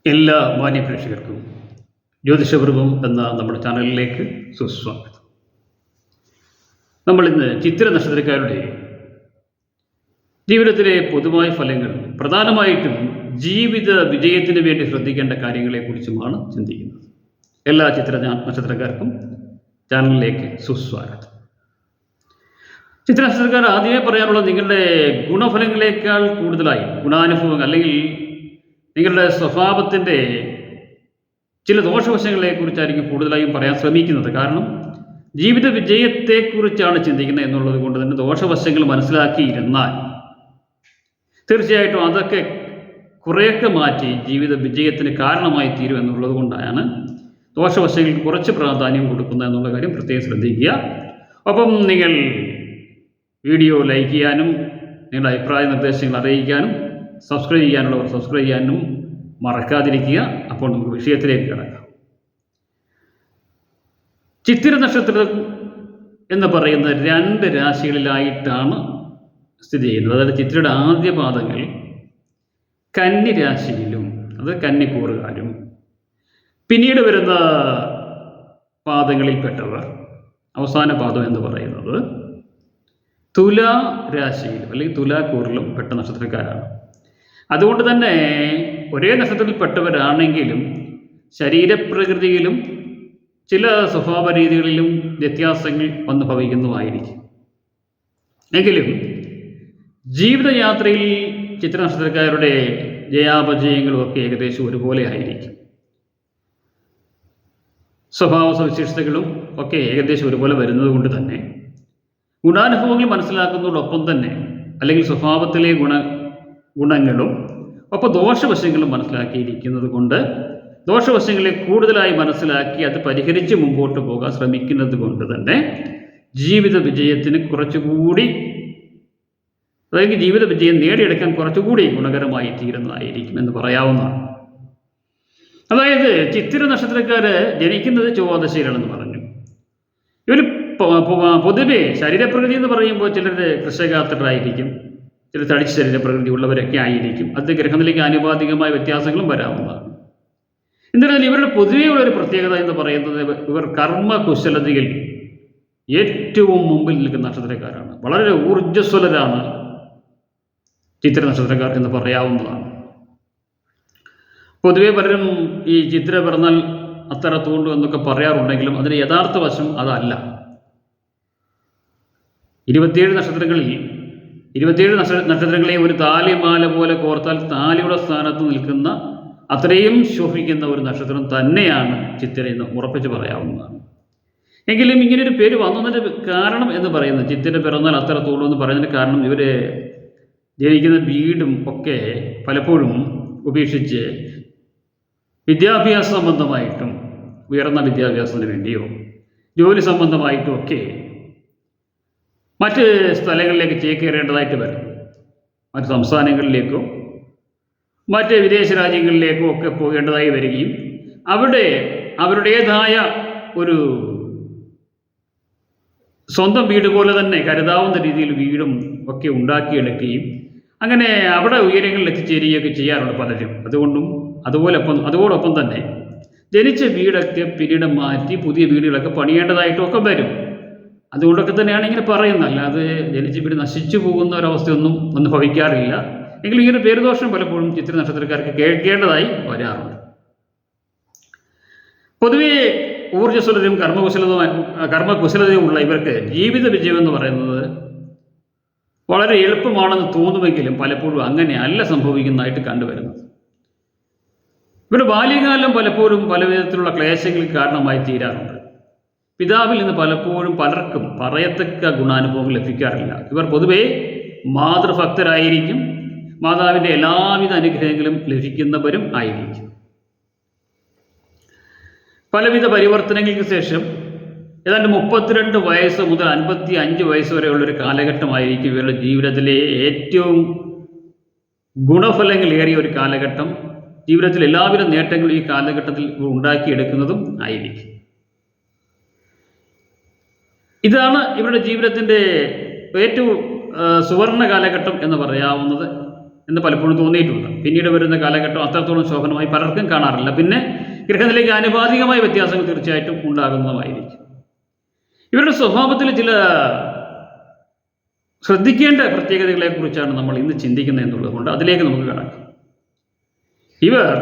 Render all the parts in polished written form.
എല്ലാ മാന്യ പ്രേക്ഷകർക്കും ജ്യോതിഷപൂർവം എന്ന നമ്മുടെ ചാനലിലേക്ക് സുസ്വാഗതം. നമ്മൾ ഇന്ന് ചിത്തിര നക്ഷത്രക്കാരുടെ ജീവിതത്തിലെ പൊതുവായ ഫലങ്ങൾ, പ്രധാനമായിട്ടും ജീവിത വിജയത്തിന് വേണ്ടി ശ്രദ്ധിക്കേണ്ട കാര്യങ്ങളെക്കുറിച്ചുമാണ് ചിന്തിക്കുന്നത്. എല്ലാ ചിത്തിര നക്ഷത്രക്കാർക്കും ചാനലിലേക്ക് സുസ്വാഗതം. ചിത്തിര നക്ഷത്രക്കാർ ആദ്യമേ പറയാനുള്ളത്, നിങ്ങളുടെ ഗുണഫലങ്ങളെക്കാൾ കൂടുതലായി ഗുണാനുഭവങ്ങൾ അല്ലെങ്കിൽ നിങ്ങളുടെ സ്വഭാവത്തിൻ്റെ ചില ദോഷവശങ്ങളെക്കുറിച്ചായിരിക്കും കൂടുതലായും പറയാൻ ശ്രമിക്കുന്നത്. കാരണം ജീവിത വിജയത്തെക്കുറിച്ചാണ് ചിന്തിക്കുന്നത് എന്നുള്ളത് കൊണ്ട് തന്നെ ദോഷവശങ്ങൾ മനസ്സിലാക്കിയിരുന്നാൽ തീർച്ചയായിട്ടും അതൊക്കെ കുറേയൊക്കെ മാറ്റി ജീവിത വിജയത്തിന് കാരണമായി തീരും എന്നുള്ളത് കൊണ്ടാണ് ദോഷവശങ്ങൾക്ക് കുറച്ച് പ്രാധാന്യം കൊടുക്കുന്നത് എന്നുള്ള കാര്യം പ്രത്യേകം ശ്രദ്ധിക്കുക. ഒപ്പം നിങ്ങൾ വീഡിയോ ലൈക്ക് ചെയ്യാനും നിങ്ങളുടെ അഭിപ്രായ നിർദ്ദേശങ്ങൾ അറിയിക്കാനും സബ്സ്ക്രൈബ് ചെയ്യാനുള്ളവർ സബ്സ്ക്രൈബ് ചെയ്യാനും മറക്കാതിരിക്കുക. അപ്പോൾ നമുക്ക് വിഷയത്തിലേക്ക് കിടക്കാം. ചിത്തിര നക്ഷത്രം എന്ന് പറയുന്ന 2 രാശികളിലായിട്ടാണ് സ്ഥിതി ചെയ്യുന്നത്. അതായത് ചിത്രയുടെ ആദ്യ പാദങ്ങൾ കന്നി രാശിയിലും, അത് കന്നിക്കൂറുകാരും, പിന്നീട് വരുന്ന പാദങ്ങളിൽപ്പെട്ടവർ, അവസാന പാദം എന്ന് പറയുന്നത് തുലാ രാശിയിലും അല്ലെങ്കിൽ തുലാക്കൂറിലും പെട്ട നക്ഷത്രക്കാരാണ്. അതുകൊണ്ട് തന്നെ ഒരേ നക്ഷത്രത്തിൽപ്പെട്ടവരാണെങ്കിലും ശരീരപ്രകൃതിയിലും ചില സ്വഭാവ രീതികളിലും വ്യത്യാസങ്ങൾ വന്നു ഭവിക്കുന്നതായിരിക്കും. എങ്കിലും ജീവിതയാത്രയിൽ ചിത്ര നക്ഷത്രക്കാരുടെ ജയാപജയങ്ങളും ഒക്കെ ഏകദേശം ഒരുപോലെ ആയിരിക്കും. സ്വഭാവ സവിശേഷതകളും ഒക്കെ ഏകദേശം ഒരുപോലെ വരുന്നത് കൊണ്ട് തന്നെ ഗുണാനുഭവങ്ങൾ മനസ്സിലാക്കുന്നതോടൊപ്പം തന്നെ അല്ലെങ്കിൽ സ്വഭാവത്തിലെ ഗുണങ്ങളും ഒപ്പം ദോഷവശങ്ങളും മനസ്സിലാക്കിയിരിക്കുന്നത് കൊണ്ട് ദോഷവശങ്ങളെ കൂടുതലായി മനസ്സിലാക്കി അത് പരിഹരിച്ച് മുമ്പോട്ട് പോകാൻ ശ്രമിക്കുന്നത് കൊണ്ട് തന്നെ ജീവിത വിജയത്തിന് കുറച്ചുകൂടി, അതായത് ജീവിത വിജയം നേടിയെടുക്കാൻ കുറച്ചുകൂടി ഗുണകരമായി തീരുന്നതായിരിക്കും എന്ന് പറയാവുന്നതാണ്. അതായത് ചിത്തിര നക്ഷത്രക്കാര് ജനിക്കുന്നത് ചൊവ്വാദശയിലാണെന്ന് പറഞ്ഞു. ഇവർ പൊതുവെ ശരീരപ്രകൃതി എന്ന് പറയുമ്പോൾ ചിലർ കൃഷകാത്രരായിരിക്കും, ചില തടിച്ച ശരീരപ്രകൃതി ഉള്ളവരൊക്കെ ആയിരിക്കും. അത് ഗ്രഹത്തിലേക്ക് ആനുപാതികമായ വ്യത്യാസങ്ങളും വരാവുന്നതാണ്. എന്നിരുന്നാലും ഇവരുടെ പൊതുവെയുള്ള ഒരു പ്രത്യേകത എന്ന് പറയുന്നത് ഇവർ കർമ്മകുശലതയിൽ ഏറ്റവും മുമ്പിൽ നിൽക്കുന്ന നക്ഷത്രക്കാരാണ്. വളരെ ഊർജ്ജസ്വലരാണ് ചിത്ര നക്ഷത്രക്കാർ എന്ന് പറയാവുന്നതാണ്. പൊതുവെ പലരും ഈ ചിത്ര പിറന്നാൽ അത്തര തൂണ്ടു എന്നൊക്കെ പറയാറുണ്ടെങ്കിലും അതിന് യഥാർത്ഥ വശം അതല്ല. 27 നക്ഷത്രങ്ങളെ ഒരു താലിമാല പോലെ കോർത്താൽ താലിയുടെ സ്ഥാനത്ത് നിൽക്കുന്ന അത്രയും ശോഭിക്കുന്ന ഒരു നക്ഷത്രം തന്നെയാണ് ചിത്തിര എന്ന് ഉറപ്പിച്ച് പറയാവുന്നതാണ്. എങ്കിലും ഇങ്ങനെയൊരു പേര് വന്നതിൻ്റെ കാരണം എന്ന് പറയുന്നത്, ചിത്തിര പിറന്നാൽ അത്ര തോളൂ എന്ന് പറയുന്നതിന് കാരണം ഇവർ ജനിക്കുന്ന വീടും ഒക്കെ പലപ്പോഴും ഉപേക്ഷിച്ച് വിദ്യാഭ്യാസ സംബന്ധമായിട്ടും ഉയർന്ന വിദ്യാഭ്യാസത്തിന് വേണ്ടിയോ ജോലി സംബന്ധമായിട്ടും ഒക്കെ മറ്റ് സ്ഥലങ്ങളിലേക്ക് ചേക്കേറേണ്ടതായിട്ട് വരും. മറ്റ് സംസ്ഥാനങ്ങളിലേക്കോ മറ്റ് വിദേശ രാജ്യങ്ങളിലേക്കോ ഒക്കെ പോകേണ്ടതായി വരികയും അവിടെ അവരുടേതായ ഒരു സ്വന്തം വീട് പോലെ തന്നെ കരുതാവുന്ന രീതിയിൽ വീടും ഒക്കെ ഉണ്ടാക്കിയെടുക്കുകയും അങ്ങനെ അവിടെ ഉയരങ്ങളിൽ എത്തിച്ചേരുകയൊക്കെ ചെയ്യാറുണ്ട് പലരും. അതോടൊപ്പം തന്നെ ജനിച്ച വീടൊക്കെ പിന്നീട് മാറ്റി പുതിയ വീടുകളൊക്കെ പണിയേണ്ടതായിട്ടും ഒക്കെ വരും. അതുകൊണ്ടൊക്കെ തന്നെയാണ് ഇങ്ങനെ പറയുന്നത്. അല്ലാതെ ജനിച്ച വീട് നശിച്ചു പോകുന്ന ഒരവസ്ഥയൊന്നും ഭവിക്കാറില്ല. എങ്കിലും ഇങ്ങനെ പേരുദോഷം പലപ്പോഴും ചിത്ര നക്ഷത്രക്കാർക്ക് കേൾക്കേണ്ടതായി വരാറുണ്ട്. പൊതുവെ ഊർജ്ജസ്വലരും കർമ്മകുശലതയും ഉള്ള ഇവർക്ക് ജീവിത വിജയം എന്ന് പറയുന്നത് വളരെ എളുപ്പമാണെന്ന് തോന്നുമെങ്കിലും പലപ്പോഴും അങ്ങനെ അല്ല സംഭവിക്കുന്നതായിട്ട് കണ്ടുവരുന്നത്. ഇവരുടെ ബാല്യകാലം പലപ്പോഴും പല വിധത്തിലുള്ള ക്ലേശങ്ങൾക്ക് കാരണമായി തീരാറുണ്ട്. പിതാവിൽ നിന്ന് പലപ്പോഴും പലർക്കും പറയത്തക്ക ഗുണാനുഭവങ്ങൾ ലഭിക്കാറില്ല. ഇവർ പൊതുവെ മാതൃഭക്തരായിരിക്കും, മാതാവിൻ്റെ എല്ലാവിധ അനുഗ്രഹങ്ങളും ലഭിക്കുന്നവരും ആയിരിക്കും. പലവിധ പരിവർത്തനങ്ങൾക്ക് ശേഷം ഏതാണ്ട് 32 വയസ്സ് മുതൽ 55 വയസ്സ് വരെയുള്ളൊരു കാലഘട്ടമായിരിക്കും ഇവരുടെ ജീവിതത്തിലെ ഏറ്റവും ഗുണഫലങ്ങളേറിയ ഒരു കാലഘട്ടം. ജീവിതത്തിൽ എല്ലാവിധ നേട്ടങ്ങളും ഈ കാലഘട്ടത്തിൽ ഉണ്ടാക്കിയെടുക്കുന്നതും ആയിരിക്കും. ഇതാണ് ഇവരുടെ ജീവിതത്തിൻ്റെ ഏറ്റവും സുവർണ കാലഘട്ടം എന്ന് പറയാവുന്നത്. എന്ന് പലപ്പോഴും തോന്നിയിട്ടുണ്ട്. പിന്നീട് വരുന്ന കാലഘട്ടം അത്രത്തോളം ശോഭനമായി പലർക്കും കാണാറില്ല. പിന്നെ ഗ്രഹത്തിലേക്ക് ആനുപാതികമായ വ്യത്യാസങ്ങൾ തീർച്ചയായിട്ടും ഉണ്ടാകുന്നതുമായിരിക്കും. ഇവരുടെ സ്വഭാവത്തിൽ ചില ശ്രദ്ധിക്കേണ്ട പ്രത്യേകതകളെക്കുറിച്ചാണ് നമ്മൾ ഇന്ന് ചിന്തിക്കുന്നത് എന്നുള്ളത് കൊണ്ട് അതിലേക്ക് നമുക്ക് കടക്കാം. ഇവർ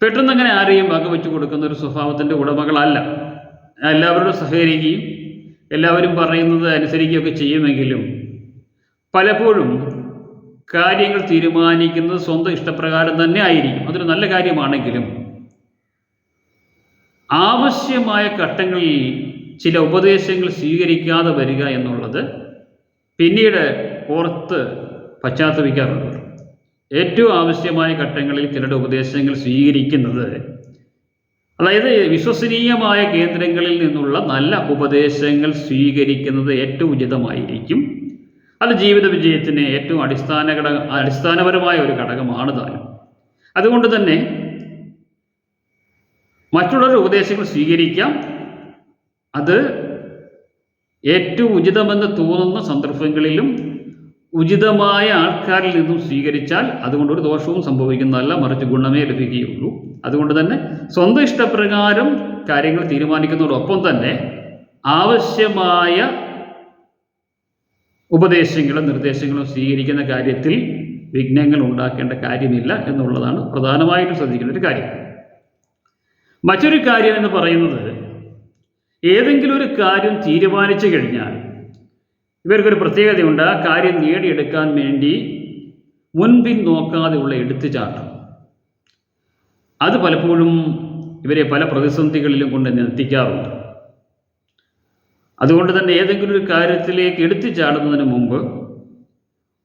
പെട്ടെന്ന് അങ്ങനെ ആരെയും വകവെച്ചു കൊടുക്കുന്ന ഒരു സ്വഭാവത്തിൻ്റെ ഉടമകളല്ല. എല്ലാവരോടും സഹകരിക്കുകയും എല്ലാവരും പറയുന്നത് അനുസരിക്കുകയൊക്കെ ചെയ്യുമെങ്കിലും പലപ്പോഴും കാര്യങ്ങൾ തീരുമാനിക്കുന്നത് സ്വന്തം ഇഷ്ടപ്രകാരം തന്നെ ആയിരിക്കും. അതൊരു നല്ല കാര്യമാണെങ്കിലും ആവശ്യമായ ഘട്ടങ്ങളിൽ ചില ഉപദേശങ്ങൾ സ്വീകരിക്കാതെ വരിക എന്നുള്ളത് പിന്നീട് ഓർത്ത് പശ്ചാത്തപിക്കാറുണ്ട്. ഏറ്റവും ആവശ്യമായ ഘട്ടങ്ങളിൽ ചിലരുടെ ഉപദേശങ്ങൾ സ്വീകരിക്കുന്നത്, അതായത് വിശ്വസനീയമായ കേന്ദ്രങ്ങളിൽ നിന്നുള്ള നല്ല ഉപദേശങ്ങൾ ഏറ്റവും ഉചിതമായിരിക്കും. അത് ജീവിത വിജയത്തിന് ഏറ്റവും അടിസ്ഥാനപരമായ ഒരു ഘടകമാണ് താനും. അതുകൊണ്ട് തന്നെ മറ്റുള്ളവരുടെ ഉപദേശങ്ങൾ സ്വീകരിക്കാം. അത് ഏറ്റവും ഉചിതമെന്ന് തോന്നുന്ന സന്ദർഭങ്ങളിലും ഉചിതമായ ആൾക്കാരിൽ നിന്നും സ്വീകരിച്ചാൽ അതുകൊണ്ടൊരു ദോഷവും സംഭവിക്കുന്നതല്ല, മറിച്ച് ഗുണമേ ലഭിക്കുകയുള്ളൂ. അതുകൊണ്ട് തന്നെ സ്വന്തം ഇഷ്ടപ്രകാരം കാര്യങ്ങൾ തീരുമാനിക്കുന്നതോടൊപ്പം തന്നെ ആവശ്യമായ ഉപദേശങ്ങളും നിർദ്ദേശങ്ങളും സ്വീകരിക്കുന്ന കാര്യത്തിൽ വിഘ്നങ്ങൾ ഉണ്ടാക്കേണ്ട കാര്യമില്ല എന്നുള്ളതാണ് പ്രധാനമായിട്ടും ശ്രദ്ധിക്കേണ്ട ഒരു കാര്യം. മറ്റൊരു കാര്യം എന്ന് പറയുന്നത്, ഏതെങ്കിലും ഒരു കാര്യം തീരുമാനിച്ചു കഴിഞ്ഞാൽ ഇവർക്കൊരു പ്രത്യേകതയുണ്ട്. ആ കാര്യം നേടിയെടുക്കാൻ വേണ്ടി മുൻപിൻ നോക്കാതെയുള്ള എടുത്തുചാട്ടം. അത് പലപ്പോഴും ഇവരെ പല പ്രതിസന്ധികളിലും കൊണ്ട് എത്തിക്കാറുണ്ട്. അതുകൊണ്ട് തന്നെ ഏതെങ്കിലും ഒരു കാര്യത്തിലേക്ക് എടുത്തു ചാടുന്നതിന് മുമ്പ്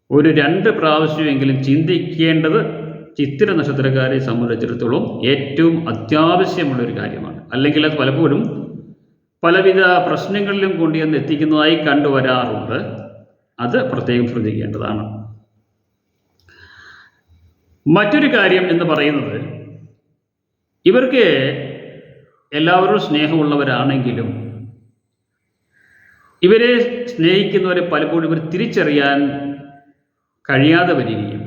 ഒരു 2 പ്രാവശ്യമെങ്കിലും ചിന്തിക്കേണ്ടത് ചിത്തിര നക്ഷത്രക്കാരെ സംബന്ധിച്ചിടത്തോളം ഏറ്റവും അത്യാവശ്യമുള്ളൊരു കാര്യമാണ്. അല്ലെങ്കിൽ അത് പലപ്പോഴും പലവിധ പ്രശ്നങ്ങളിലും കൊണ്ടുവന്ന് എത്തിക്കുന്നതായി കണ്ടുവരാറുണ്ട്. അത് പ്രത്യേകം ശ്രദ്ധിക്കേണ്ടതാണ്. മറ്റൊരു കാര്യം എന്ന് പറയുന്നത്, ഇവർക്ക് എല്ലാവരും സ്നേഹമുള്ളവരാണെങ്കിലും ഇവരെ സ്നേഹിക്കുന്നവരെ പലപ്പോഴും ഇവർ തിരിച്ചറിയാൻ കഴിയാതെ വരികയും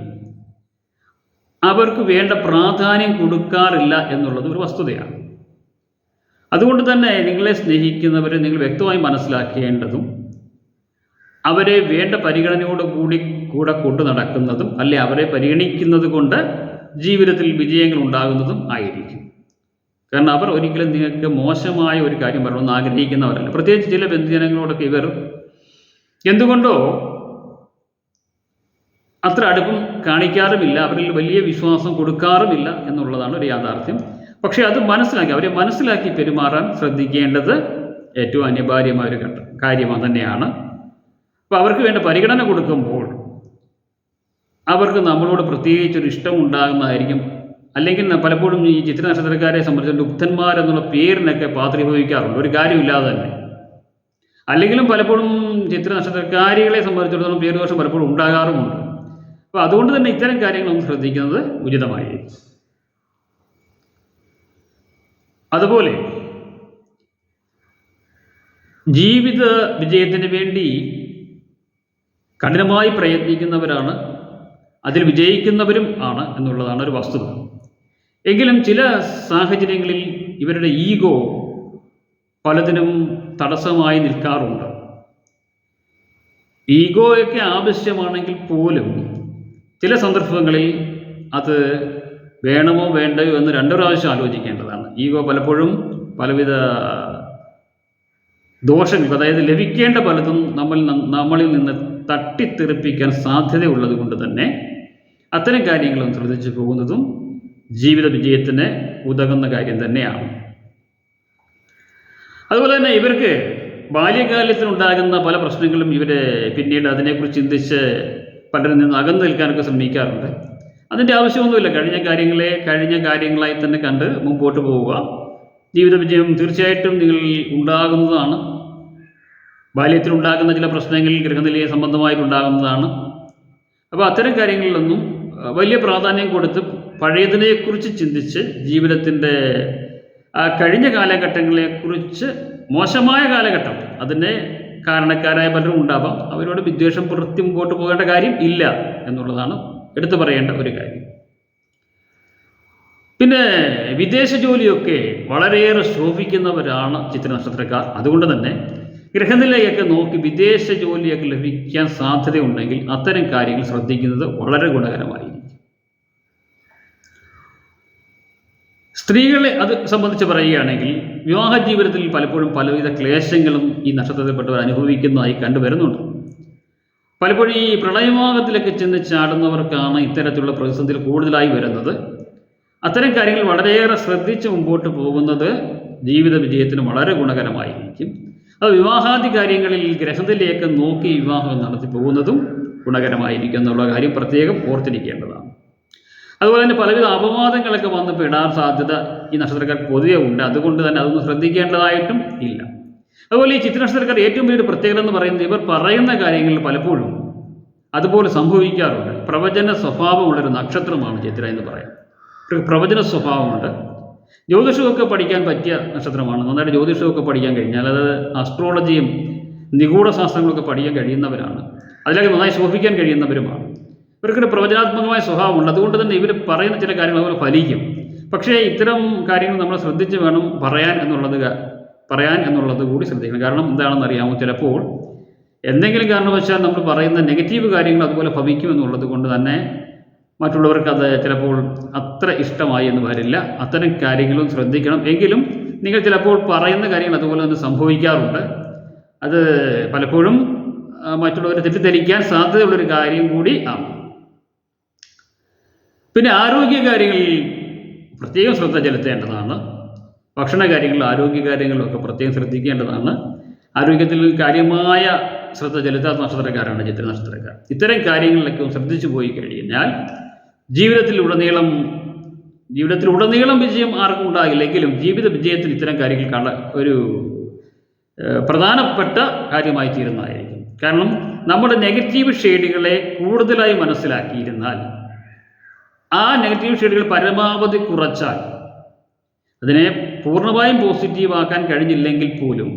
അവർക്ക് വേണ്ട പ്രാധാന്യം കൊടുക്കാറില്ല എന്നുള്ളത് ഒരു വസ്തുതയാണ്. അതുകൊണ്ട് തന്നെ നിങ്ങളെ സ്നേഹിക്കുന്നവരെ നിങ്ങൾ വ്യക്തമായി മനസ്സിലാക്കേണ്ടതും അവരെ വേണ്ട പരിഗണനയോടുകൂടി കൂടെ കൊണ്ടു നടക്കുന്നതും അല്ലെ അവരെ പരിഗണിക്കുന്നത് കൊണ്ട് ജീവിതത്തിൽ വിജയങ്ങൾ ഉണ്ടാകുന്നതും ആയിരിക്കും. കാരണം അവർ ഒരിക്കലും നിങ്ങൾക്ക് മോശമായ ഒരു കാര്യം പറയണമെന്ന് ആഗ്രഹിക്കുന്നവരല്ല. പ്രത്യേകിച്ച് ചില ബന്ധുജനങ്ങളോടൊക്കെ ഇവർ എന്തുകൊണ്ടോ അത്ര അടുപ്പം കാണിക്കാറുമില്ല, അവരിൽ വലിയ വിശ്വാസം കൊടുക്കാറുമില്ല എന്നുള്ളതാണ് ഒരു യാഥാർത്ഥ്യം. പക്ഷേ അത് അവരെ മനസ്സിലാക്കി പെരുമാറാൻ ശ്രദ്ധിക്കേണ്ടത് ഏറ്റവും അനിവാര്യമായ ഒരു കാര്യം തന്നെയാണ്. അപ്പോൾ അവർക്ക് വേണ്ട പരിഗണന കൊടുക്കുമ്പോൾ അവർക്ക് നമ്മളോട് പ്രത്യേകിച്ചൊരു ഇഷ്ടം ഉണ്ടാകുന്നതായിരിക്കും. അല്ലെങ്കിൽ പലപ്പോഴും ഈ ചിത്ര നക്ഷത്രക്കാരെ സംബന്ധിച്ച് ലുബ്ധന്മാരെന്നുള്ള പേരിനൊക്കെ പാത്രീഭവിക്കാറുണ്ട്, ഒരു കാര്യമില്ലാതെ തന്നെ. അല്ലെങ്കിലും പലപ്പോഴും ചിത്ര നക്ഷത്രക്കാരികളെ സംബന്ധിച്ചിടത്തോളം പേരുദോഷം പലപ്പോഴും ഉണ്ടാകാറുമുണ്ട്. അപ്പോൾ അതുകൊണ്ട് തന്നെ ഇത്തരം കാര്യങ്ങൾ നമ്മൾ ശ്രദ്ധിക്കുന്നത് ഉചിതമായിരിക്കും. അതുപോലെ ജീവിത വിജയത്തിന് വേണ്ടി കഠിനമായി പ്രയത്നിക്കുന്നവരാണ്, അതിൽ വിജയിക്കുന്നവരും ആണ് എന്നുള്ളതാണ് ഒരു വസ്തുത. എങ്കിലും ചില സാഹചര്യങ്ങളിൽ ഇവരുടെ ഈഗോ പലതിനും തടസ്സമായി നിൽക്കാറുണ്ട്. ഈഗോയൊക്കെ ആവശ്യമാണെങ്കിൽ പോലും ചില സന്ദർഭങ്ങളിൽ അത് വേണമോ വേണ്ടയോ എന്ന് 2 പ്രാവശ്യം ആലോചിക്കേണ്ടതാണ്. ഈഗോ പലപ്പോഴും പലവിധ ദോഷങ്ങൾ, അതായത് ലഭിക്കേണ്ട പലതും നമ്മളിൽ നിന്ന് തട്ടിത്തെറിപ്പിക്കാൻ സാധ്യതയുള്ളത് കൊണ്ട് തന്നെ അത്തരം കാര്യങ്ങളും ശ്രദ്ധിച്ചു പോകുന്നതും ജീവിത വിജയത്തിന് ഉതകുന്ന കാര്യം തന്നെയാണ്. അതുപോലെ തന്നെ ഇവർക്ക് ബാല്യകാലത്തിലുണ്ടാകുന്ന പല പ്രശ്നങ്ങളും ഇവരെ പിന്നീട് അതിനെക്കുറിച്ച് ചിന്തിച്ച് പലരിൽ നിന്ന് അകന്നു നിൽക്കാനൊക്കെ ശ്രമിക്കാറുണ്ട്. അതിൻ്റെ ആവശ്യമൊന്നുമില്ല. കഴിഞ്ഞ കാര്യങ്ങളായി തന്നെ കണ്ട് മുമ്പോട്ട് പോവുക. ജീവിത വിജയം തീർച്ചയായിട്ടും നിങ്ങൾ ഉണ്ടാകുന്നതാണ്. ബാല്യത്തിലുണ്ടാകുന്ന ചില പ്രശ്നങ്ങൾ ഗൃഹനിലയ സംബന്ധമായിട്ടുണ്ടാകുന്നതാണ്. അപ്പോൾ അത്തരം കാര്യങ്ങളിലൊന്നും വലിയ പ്രാധാന്യം കൊടുത്ത് പഴയതിനെക്കുറിച്ച് ചിന്തിച്ച് ജീവിതത്തിൻ്റെ കഴിഞ്ഞ കാലഘട്ടങ്ങളെക്കുറിച്ച്, മോശമായ കാലഘട്ടം അതിനെ കാരണക്കാരായ പലരും ഉണ്ടാവാം. അവരോട് വിദ്വേഷം പുലർത്തി മുമ്പോട്ട് പോകേണ്ട കാര്യം ഇല്ല എന്നുള്ളതാണ് എടുത്തു പറയേണ്ട ഒരു കാര്യം. പിന്നെ വിദേശ ജോലിയൊക്കെ വളരെയേറെ ശോഭിക്കുന്നവരാണ് ചിത്ര നക്ഷത്രക്കാർ. അതുകൊണ്ട് തന്നെ ഗ്രഹനിലയൊക്കെ നോക്കി വിദേശ ജോലിയൊക്കെ ലഭിക്കാൻ സാധ്യതയുണ്ടെങ്കിൽ അത്തരം കാര്യങ്ങൾ ശ്രദ്ധിക്കുന്നത് വളരെ ഗുണകരമായിരിക്കും. സ്ത്രീകളെ അത് സംബന്ധിച്ച് പറയുകയാണെങ്കിൽ വിവാഹ ജീവിതത്തിൽ പലപ്പോഴും പലവിധ ക്ലേശങ്ങളും ഈ നക്ഷത്രത്തിൽപ്പെട്ടവർ അനുഭവിക്കുന്നതായി കണ്ടുവരുന്നുണ്ട്. പലപ്പോഴും ഈ പ്രളയമാകത്തിലൊക്കെ ചെന്ന് ചാടുന്നവർക്കാണ് ഇത്തരത്തിലുള്ള പ്രതിസന്ധികൾ കൂടുതലായി വരുന്നത്. അത്തരം കാര്യങ്ങൾ വളരെയേറെ ശ്രദ്ധിച്ച് മുമ്പോട്ട് പോകുന്നത് ജീവിത വിജയത്തിന് വളരെ ഗുണകരമായിരിക്കും. അത് വിവാഹാദി കാര്യങ്ങളിൽ ഗ്രഹത്തിലേക്ക് നോക്കി വിവാഹം നടത്തി പോകുന്നതും ഗുണകരമായിരിക്കും എന്നുള്ള കാര്യം പ്രത്യേകം ഓർത്തിരിക്കേണ്ടതാണ്. അതുപോലെ തന്നെ പലവിധ അപവാദങ്ങളൊക്കെ വന്ന് പെടാൻ സാധ്യത ഈ നക്ഷത്രക്കാർക്ക് പൊതുവെ ഉണ്ട്. അതുകൊണ്ട് തന്നെ അതൊന്നും ശ്രദ്ധിക്കേണ്ടതായിട്ടും ഇല്ല. അതുപോലെ ഈ ചിത്ര നക്ഷത്രക്കാർ ഏറ്റവും വലിയൊരു പ്രത്യേകത എന്ന് പറയുന്നത് ഇവർ പറയുന്ന കാര്യങ്ങൾ പലപ്പോഴും അതുപോലെ സംഭവിക്കാറുണ്ട്. പ്രവചന സ്വഭാവമുള്ളൊരു നക്ഷത്രമാണ് ചിത്ര എന്ന് പറയാം. പ്രവചന സ്വഭാവമുണ്ട്. ജ്യോതിഷമൊക്കെ പഠിക്കാൻ പറ്റിയ നക്ഷത്രമാണ്. നന്നായിട്ട് ജ്യോതിഷമൊക്കെ പഠിക്കാൻ കഴിഞ്ഞാൽ അത് അസ്ട്രോളജിയും നിഗൂഢശാസ്ത്രങ്ങളൊക്കെ പഠിക്കാൻ കഴിയുന്നവരാണ്. അതിലൊക്കെ നന്നായി ശോഭിക്കാൻ കഴിയുന്നവരുമാണ്. ഇവർക്കൊരു പ്രവചനാത്മകമായ സ്വഭാവമുണ്ട്. അതുകൊണ്ട് തന്നെ ഇവർ പറയുന്ന ചില കാര്യങ്ങൾ അതുപോലെ ഫലിക്കും. പക്ഷേ ഇത്തരം കാര്യങ്ങൾ നമ്മൾ ശ്രദ്ധിച്ച് വേണം പറയാൻ എന്നുള്ളത് കൂടി ശ്രദ്ധിക്കണം. കാരണം എന്താണെന്ന് അറിയാമോ, ചിലപ്പോൾ എന്തെങ്കിലും കാരണവശാൽ നമ്മൾ പറയുന്ന നെഗറ്റീവ് കാര്യങ്ങൾ അതുപോലെ ഭവിക്കുമെന്നുള്ളത് കൊണ്ട് തന്നെ മറ്റുള്ളവർക്ക് അത് ചിലപ്പോൾ അത്ര ഇഷ്ടമായി എന്ന് വരില്ല. അത്തരം കാര്യങ്ങളും ശ്രദ്ധിക്കണം. എങ്കിലും നിങ്ങൾ ചിലപ്പോൾ പറയുന്ന കാര്യങ്ങൾ അതുപോലെ തന്നെ സംഭവിക്കാറുണ്ട്. അത് പലപ്പോഴും മറ്റുള്ളവരെ തെറ്റിദ്ധരിക്കാൻ സാധ്യതയുള്ളൊരു കാര്യം കൂടി ആണ്. പിന്നെ ആരോഗ്യ കാര്യങ്ങളിൽ പ്രത്യേകം ശ്രദ്ധ ചെലുത്തേണ്ടതാണ്. ഭക്ഷണ കാര്യങ്ങളിലും ആരോഗ്യ കാര്യങ്ങളിലൊക്കെ പ്രത്യേകം ശ്രദ്ധിക്കേണ്ടതാണ്. ആരോഗ്യത്തിൽ കാര്യമായ ശ്രദ്ധ ചെലുത്താത്ത നക്ഷത്രക്കാരാണ് ചിത്ര നക്ഷത്രക്കാർ. ഇത്തരം കാര്യങ്ങളിലൊക്കെ ശ്രദ്ധിച്ചു പോയി കഴിഞ്ഞാൽ ജീവിതത്തിലുടനീളം വിജയം ആർക്കും ഉണ്ടാകില്ലെങ്കിലും ജീവിത വിജയത്തിൽ ഇത്തരം കാര്യങ്ങൾ ഒരു പ്രധാനപ്പെട്ട കാര്യമായി തീരുന്നതായിരിക്കും. കാരണം നമ്മുടെ നെഗറ്റീവ് ഷെയ്ഡുകളെ കൂടുതലായി മനസ്സിലാക്കിയിരുന്നാൽ, ആ നെഗറ്റീവ് ഷെയ്ഡുകൾ പരമാവധി കുറച്ചാൽ, അതിനെ പൂർണ്ണമായും പോസിറ്റീവാക്കാൻ കഴിഞ്ഞില്ലെങ്കിൽ പോലും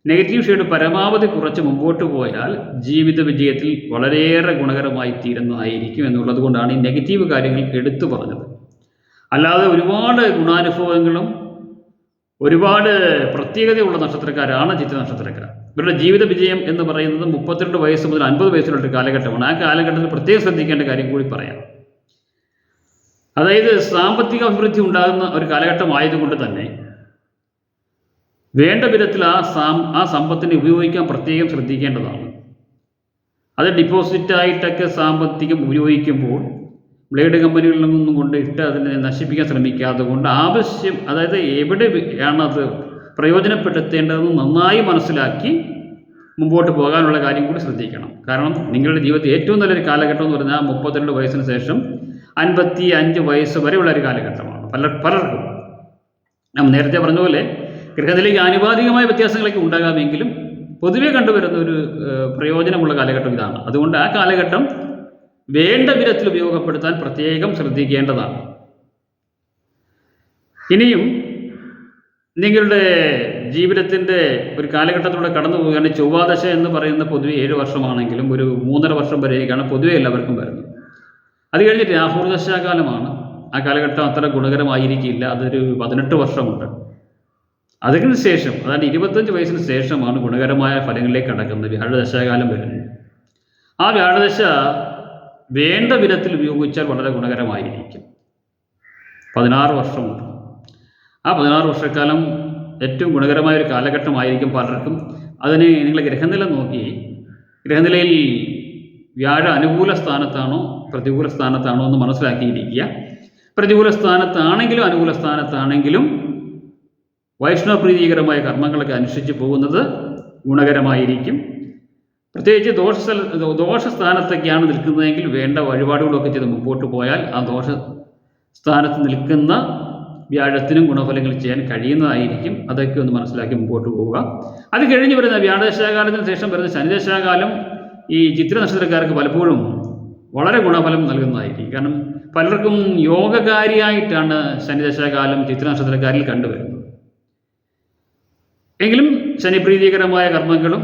നെഗറ്റീവ് ഷെയ്ഡ് പരമാവധി കുറച്ച് മുമ്പോട്ട് പോയാൽ ജീവിത വിജയത്തിൽ വളരെയേറെ ഗുണകരമായി തീരുന്നതായിരിക്കും എന്നുള്ളത് കൊണ്ടാണ് ഈ നെഗറ്റീവ് കാര്യങ്ങൾ എടുത്തു പറഞ്ഞത്. അല്ലാതെ ഒരുപാട് ഗുണാനുഭവങ്ങളും ഒരുപാട് പ്രത്യേകതയുള്ള നക്ഷത്രക്കാരാണ് ചിത്ര നക്ഷത്രക്കാർ. ഇവരുടെ ജീവിത വിജയം എന്ന് പറയുന്നത് 32 വയസ്സ് മുതൽ 50 വയസ്സിലുള്ള ഒരു കാലഘട്ടമാണ്. ആ കാലഘട്ടത്തിൽ പ്രത്യേകം ശ്രദ്ധിക്കേണ്ട കാര്യം കൂടി പറയാം. അതായത് സാമ്പത്തിക അഭിവൃദ്ധി ഉണ്ടാകുന്ന ഒരു കാലഘട്ടമായതുകൊണ്ട് തന്നെ വേണ്ട വിധത്തിൽ ആ സമ്പത്തിനെ ഉപയോഗിക്കാൻ പ്രത്യേകം ശ്രദ്ധിക്കേണ്ടതാണ്. അത് ഡിപ്പോസിറ്റായിട്ടൊക്കെ സാമ്പത്തികം ഉപയോഗിക്കുമ്പോൾ ബ്ലേഡ് കമ്പനികളിൽ നിന്നും കൊണ്ടിട്ട് അതിനെ നശിപ്പിക്കാൻ ശ്രമിക്കാതെ കൊണ്ട് ആവശ്യം, അതായത് എവിടെയാണത് പ്രയോജനപ്പെടുത്തേണ്ടതെന്ന് നന്നായി മനസ്സിലാക്കി മുമ്പോട്ട് പോകാനുള്ള കാര്യം കൂടി ശ്രദ്ധിക്കണം. കാരണം നിങ്ങളുടെ ജീവിതത്തിൽ ഏറ്റവും നല്ലൊരു കാലഘട്ടം എന്ന് പറഞ്ഞാൽ 32 വയസ്സിന് ശേഷം 55 വയസ്സ് വരെയുള്ള ഒരു കാലഘട്ടമാണ്. പലർക്കും നാം നേരത്തെ പറഞ്ഞ പോലെ ഗ്രഹത്തിലേക്ക് ആനുപാതികമായ വ്യത്യാസങ്ങളൊക്കെ ഉണ്ടാകാമെങ്കിലും പൊതുവെ കണ്ടുവരുന്ന ഒരു പ്രയോജനമുള്ള കാലഘട്ടം ഇതാണ്. അതുകൊണ്ട് ആ കാലഘട്ടം വേണ്ട വിധത്തിൽ ഉപയോഗപ്പെടുത്താൻ പ്രത്യേകം ശ്രദ്ധിക്കേണ്ടതാണ്. ഇനിയും നിങ്ങളുടെ ജീവിതത്തിൻ്റെ ഒരു കാലഘട്ടത്തിലൂടെ കടന്നു പോവുകയാണ്. ചൊവ്വാദശ എന്ന് പറയുന്ന പൊതുവെ 7 വർഷമാണെങ്കിലും ഒരു 3.5 വർഷം വരെയൊക്കെയാണ് പൊതുവെ എല്ലാവർക്കും വരുന്നത്. അത് കഴിഞ്ഞിട്ട് രാഹുർദശാകാലമാണ്. ആ കാലഘട്ടം അത്ര ഗുണകരമായിരിക്കില്ല. അതൊരു 18 വർഷമുണ്ട്. അതിന് ശേഷം, അതായത് 25 വയസ്സിന് ശേഷമാണ് ഗുണകരമായ ഫലങ്ങളിലേക്ക് കടക്കുന്നത്. വ്യാഴദശാകാലം വരുന്നത്. ആ വ്യാഴദശ വേണ്ട വിധത്തിൽ ഉപയോഗിച്ചാൽ വളരെ ഗുണകരമായിരിക്കും. 16 വർഷമുണ്ട്. ആ 16 വർഷക്കാലം ഏറ്റവും ഗുണകരമായ ഒരു കാലഘട്ടമായിരിക്കും പലർക്കും. അതിന് നിങ്ങൾ ഗ്രഹനില നോക്കി, ഗ്രഹനിലയിൽ വ്യാഴ അനുകൂല സ്ഥാനത്താണോ പ്രതികൂല സ്ഥാനത്താണോ എന്ന് മനസ്സിലാക്കിയിരിക്കുക. പ്രതികൂല സ്ഥാനത്താണെങ്കിലും അനുകൂല സ്ഥാനത്താണെങ്കിലും വൈഷ്ണവ പ്രീതികരമായ കർമ്മങ്ങളൊക്കെ അനുഷ്ഠിച്ച് പോകുന്നത് ഗുണകരമായിരിക്കും. പ്രത്യേകിച്ച് ദോഷസ്ഥാനത്തൊക്കെയാണ് നിൽക്കുന്നതെങ്കിൽ വേണ്ട വഴിപാടുകളൊക്കെ ചെയ്ത് മുമ്പോട്ട് പോയാൽ ആ ദോഷസ്ഥാനത്ത് നിൽക്കുന്ന വ്യാഴത്തിനും ഗുണഫലങ്ങൾ ചെയ്യാൻ കഴിയുന്നതായിരിക്കും. അതൊക്കെ ഒന്ന് മനസ്സിലാക്കി മുമ്പോട്ട് പോവുക. അത് കഴിഞ്ഞ് വരുന്ന വ്യാഴദശാകാലത്തിന് ശേഷം വരുന്ന ശനിദശാകാലം ഈ ചിത്ര നക്ഷത്രക്കാർക്ക് പലപ്പോഴും വളരെ ഗുണഫലം നൽകുന്നതായിരിക്കും. കാരണം പലർക്കും യോഗകാരിയായിട്ടാണ് ശനിദശാകാലം ചിത്ര നക്ഷത്രക്കാരിൽ കണ്ടുവരുന്നത്. എങ്കിലും ശനിപ്രീതികരമായ കർമ്മങ്ങളും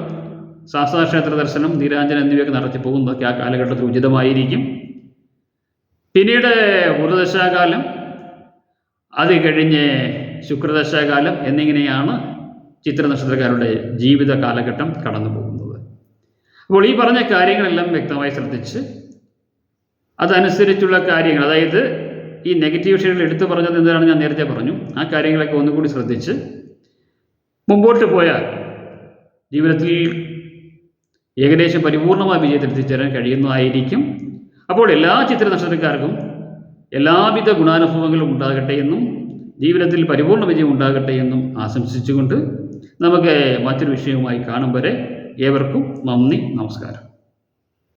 ശാസ്താക്ഷേത്ര ദർശനം, നീരാഞ്ജനം എന്നിവയൊക്കെ നടത്തി പോകുന്നതൊക്കെ ആ കാലഘട്ടത്തിൽ ഉചിതമായിരിക്കും. പിന്നീട് ബുധദശാകാലം, അത് കഴിഞ്ഞ് ശുക്രദശാകാലം എന്നിങ്ങനെയാണ് ചിത്ര നക്ഷത്രക്കാരുടെ ജീവിത കാലഘട്ടം കടന്നു പോകുന്നത്. അപ്പോൾ ഈ പറഞ്ഞ കാര്യങ്ങളെല്ലാം വ്യക്തമായി ശ്രദ്ധിച്ച് അതനുസരിച്ചുള്ള കാര്യങ്ങൾ, അതായത് ഈ നെഗറ്റീവ് ഷെയ്ഡിൽ എടുത്തു പറഞ്ഞത് എന്താണെന്ന് ഞാൻ നേരത്തെ പറഞ്ഞു, ആ കാര്യങ്ങളൊക്കെ ഒന്നുകൂടി ശ്രദ്ധിച്ച് മുമ്പോട്ട് പോയാൽ ജീവിതത്തിൽ ഏകദേശം പരിപൂർണമായ വിജയത്തിൽ എത്തിച്ചേരാൻ കഴിയുന്നതായിരിക്കും. അപ്പോൾ എല്ലാ ചിത്ര നക്ഷത്രക്കാർക്കും എല്ലാവിധ ഗുണാനുഭവങ്ങളും ഉണ്ടാകട്ടെ എന്നും ജീവിതത്തിൽ പരിപൂർണ വിജയം ഉണ്ടാകട്ടെ എന്നും ആശംസിച്ചുകൊണ്ട് നമുക്ക് മറ്റൊരു വിഷയവുമായി കാണും വരെ ഏവർക്കും നന്ദി, നമസ്കാരം.